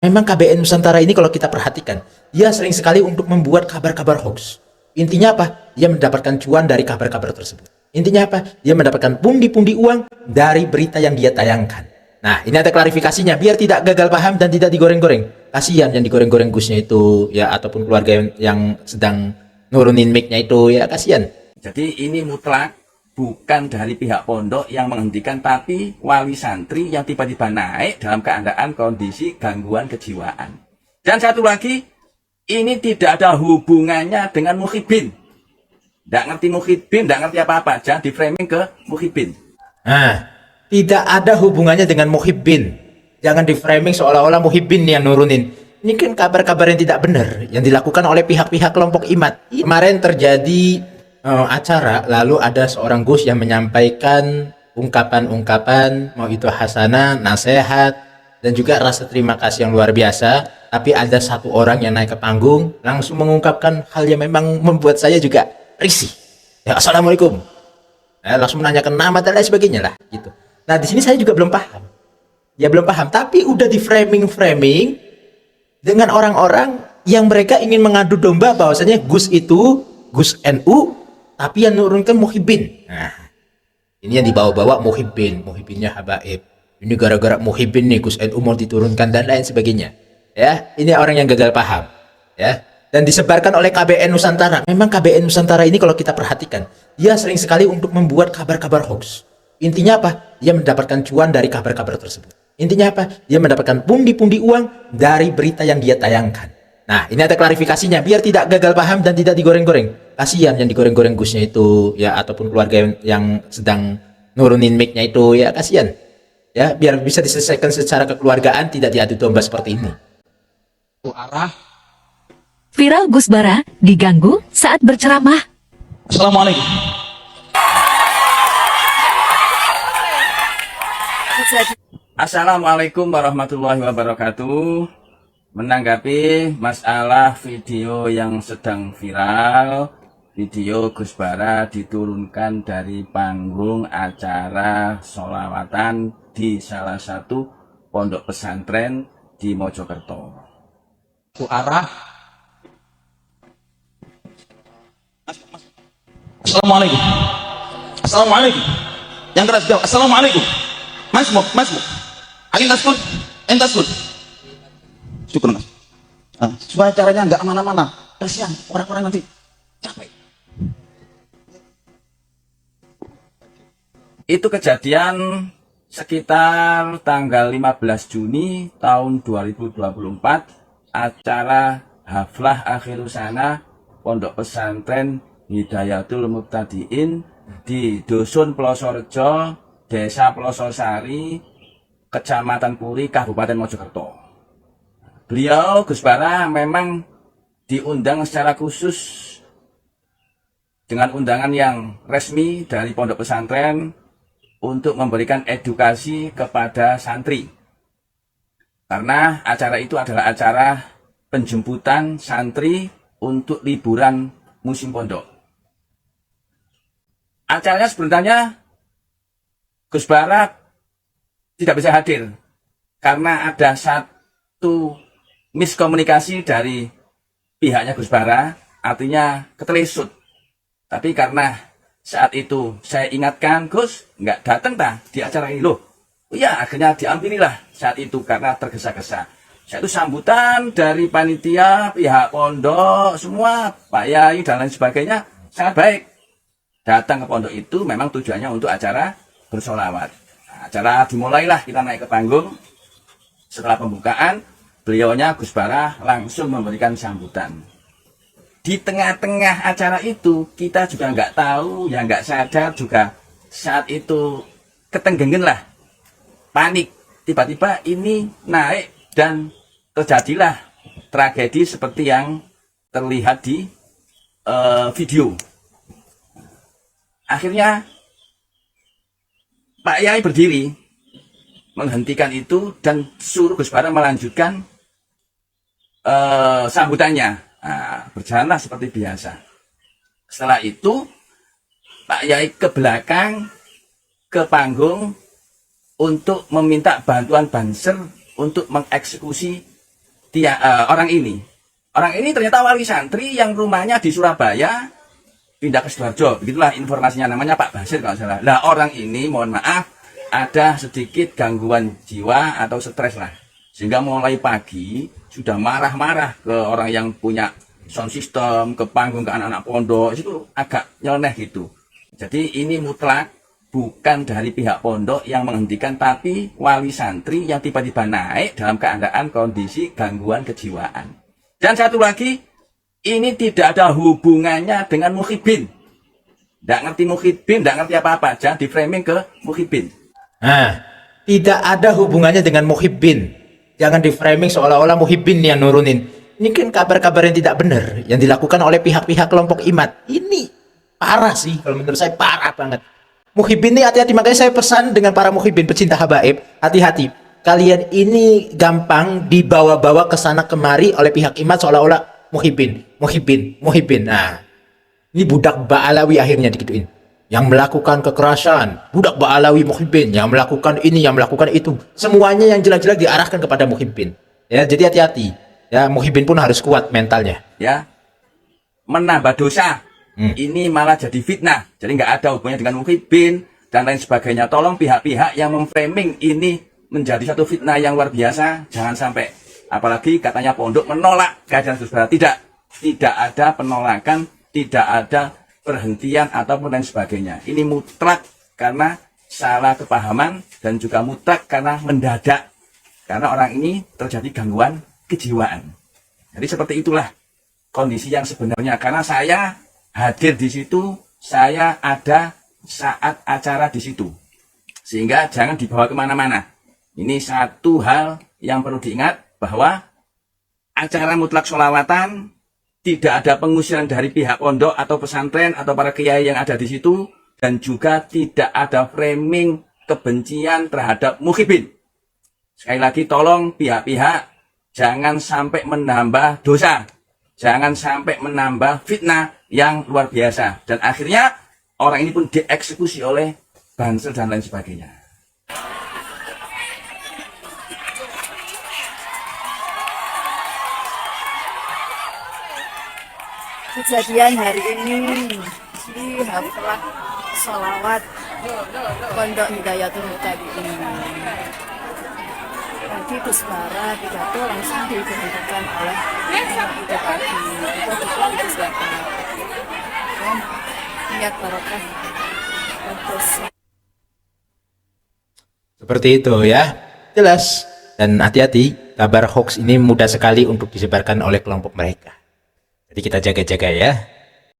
Memang KBN Nusantara ini kalau kita perhatikan, dia sering sekali untuk membuat kabar-kabar hoax. Intinya apa? Dia mendapatkan cuan dari kabar-kabar tersebut. Intinya apa? Dia mendapatkan pundi-pundi uang dari berita yang dia tayangkan. Nah, ini ada klarifikasinya biar tidak gagal paham dan tidak digoreng-goreng. Kasihan yang digoreng-goreng Gusnya itu ya, ataupun keluarga yang sedang nurunin mic-nya itu ya, kasihan. Jadi ini mutlak bukan dari pihak pondok yang menghentikan, tapi wali santri yang tiba-tiba naik dalam keadaan kondisi gangguan kejiwaan. Dan satu lagi, ini tidak ada hubungannya dengan Muhyiddin. Tidak ngerti Muhyiddin, tidak ngerti apa-apa. Jangan di framing ke Muhyiddin. Nah, tidak ada hubungannya dengan Muhyiddin. Jangan di framing seolah-olah Muhyiddin yang nurunin. Ini kan kabar-kabar yang tidak benar yang dilakukan oleh pihak-pihak kelompok imat. Kemarin terjadi acara, lalu ada seorang Gus yang menyampaikan ungkapan-ungkapan, mau itu hasanah, nasihat, dan juga rasa terima kasih yang luar biasa. Tapi ada satu orang yang naik ke panggung langsung mengungkapkan hal yang memang membuat saya juga risih. Ya, assalamualaikum. Langsung menanyakan nama dan lain sebagainya lah, gitu. Nah, di sini saya juga belum paham. Ya belum paham, tapi udah di framing dengan orang-orang yang mereka ingin mengadu domba bahwasanya Gus itu Gus NU, tapi yang nurunkan Muhyiddin. Nah, ini yang dibawa-bawa Muhyiddinnya habaib. Ini gara-gara Muhyiddin nih Gus NU mau diturunkan dan lain sebagainya. Ya, ini orang yang gagal paham. Ya, dan disebarkan oleh KBN Nusantara. Memang KBN Nusantara ini kalau kita perhatikan, dia sering sekali untuk membuat kabar-kabar hoax. Intinya apa? Dia mendapatkan cuan dari kabar-kabar tersebut. Intinya apa? Dia mendapatkan pundi-pundi uang dari berita yang dia tayangkan. Nah, ini ada klarifikasinya biar tidak gagal paham dan tidak digoreng-goreng. Kasihan yang digoreng-goreng Gusnya itu ya, ataupun keluarga yang sedang nurunin mic-nya itu ya, kasihan. Ya, biar bisa diselesaikan secara kekeluargaan, tidak diadu domba seperti ini. Viral Gus Bara diganggu saat berceramah. Assalamualaikum. Assalamualaikum warahmatullahi wabarakatuh. Menanggapi masalah video yang sedang viral, video Gus Bara diturunkan dari panggung acara sholawatan di salah satu pondok pesantren di Mojokerto. Assalamualaikum. Assalamualaikum. Yang keras jawab. Assalamualaikum. Masmuk. Tasbut. Tasbut. Syukur mas. Supaya caranya nggak kemana-mana. Kasihan orang-orang nanti capek. Itu kejadian sekitar tanggal 15 Juni tahun 2024, acara Haflah Akhirusana Pondok Pesantren Hidayatul Mubtadiin di Dusun Plosorejo, Desa Plososari, Kecamatan Puri, Kabupaten Mojokerto. Beliau Gus Bara memang diundang secara khusus dengan undangan yang resmi dari pondok pesantren untuk memberikan edukasi kepada santri. Karena acara itu adalah acara penjemputan santri untuk liburan musim pondok. Acaranya sebenarnya Gus Bara tidak bisa hadir karena ada satu miskomunikasi dari pihaknya Gus Bara, artinya ketelesut. Tapi karena saat itu saya ingatkan, Gus, nggak datang di acara ini loh. Ya, akhirnya diampunilah saat itu karena tergesa-gesa. Saya itu sambutan dari panitia, pihak pondok, semua, Pak Yai dan lain sebagainya sangat baik. Datang ke pondok itu memang tujuannya untuk acara bersolawat. Nah, acara dimulailah, kita naik ke panggung. Setelah pembukaan, beliaunya Gus Bara langsung memberikan sambutan. Di tengah-tengah acara itu kita juga nggak tahu, ya nggak sadar juga saat itu ketenggengen lah, panik. Tiba-tiba ini naik dan terjadilah tragedi seperti yang terlihat di video. Akhirnya Pak Yai berdiri menghentikan itu dan suruh Gus Bara melanjutkan sambutannya. Nah, berjalanlah seperti biasa. Setelah itu Pak Yai ke belakang ke panggung untuk meminta bantuan banser untuk mengeksekusi Orang ini ternyata wali santri yang rumahnya di Surabaya pindah ke Sidoarjo. Begitulah informasinya, namanya Pak Basir kalau salah. Nah, orang ini mohon maaf ada sedikit gangguan jiwa atau stres lah. Sehingga mulai pagi sudah marah-marah ke orang yang punya sound system, ke panggung, ke anak-anak pondok. Itu agak nyeleneh gitu. Jadi ini mutlak bukan dari pihak pondok yang menghentikan, tapi wali santri yang tiba-tiba naik dalam keadaan kondisi gangguan kejiwaan. Dan satu lagi, ini tidak ada hubungannya dengan Muhyiddin. Tidak ngerti Muhyiddin, tidak ngerti apa-apa. Jangan di framing ke Muhyiddin. Nah, tidak ada hubungannya dengan Muhyiddin. Jangan di framing seolah-olah Muhyiddin yang nurunin. Ini kan kabar-kabar yang tidak benar yang dilakukan oleh pihak-pihak kelompok Imat. Ini parah sih, kalau menurut saya parah banget. Muhyiddin ini hati-hati, makanya saya pesan dengan para Muhyiddin pecinta habaib, hati-hati. Kalian ini gampang dibawa-bawa ke sana kemari oleh pihak Imat seolah-olah Muhyiddin. Nah, ini budak Ba'alawi akhirnya digituin. Yang melakukan kekerasan, budak Ba'alawi Muhyiddin, yang melakukan ini, yang melakukan itu. Semuanya yang jelas-jelas diarahkan kepada Muhyiddin. Ya, jadi hati-hati. Ya, Muhyiddin pun harus kuat mentalnya. Ya, menambah dosa. Ini malah jadi fitnah. Jadi nggak ada hubungannya dengan Muhyiddin dan lain sebagainya. Tolong pihak-pihak yang memframing ini menjadi satu fitnah yang luar biasa, jangan sampai. Apalagi katanya pondok menolak kajian Gus Bara. Tidak ada penolakan, tidak ada perhentian ataupun lain sebagainya. Ini mutlak karena salah kepahaman dan juga mutlak karena mendadak. Karena orang ini terjadi gangguan kejiwaan. Jadi seperti itulah kondisi yang sebenarnya. Karena saya hadir di situ, saya ada saat acara di situ. Sehingga jangan dibawa kemana-mana. Ini satu hal yang perlu diingat, bahwa acara mutlak sholawatan tidak ada pengusiran dari pihak pondok atau pesantren atau para kiai yang ada di situ, dan juga tidak ada framing kebencian terhadap Muhyiddin. Sekali lagi tolong pihak-pihak jangan sampai menambah dosa, jangan sampai menambah fitnah yang luar biasa, dan akhirnya orang ini pun dieksekusi oleh Bansel dan lain sebagainya. Kejadian hari ini di haflah sholawat Pondok Hidayatul Muttaqin. Tadi Gus Bara pidato langsung diberhentikan oleh itu tadi. Itu juga Gus Bara. Dan niat barokah terus. Seperti itu ya, jelas. Dan hati-hati, kabar hoax ini mudah sekali untuk disebarkan oleh kelompok mereka. Jadi kita jaga-jaga ya.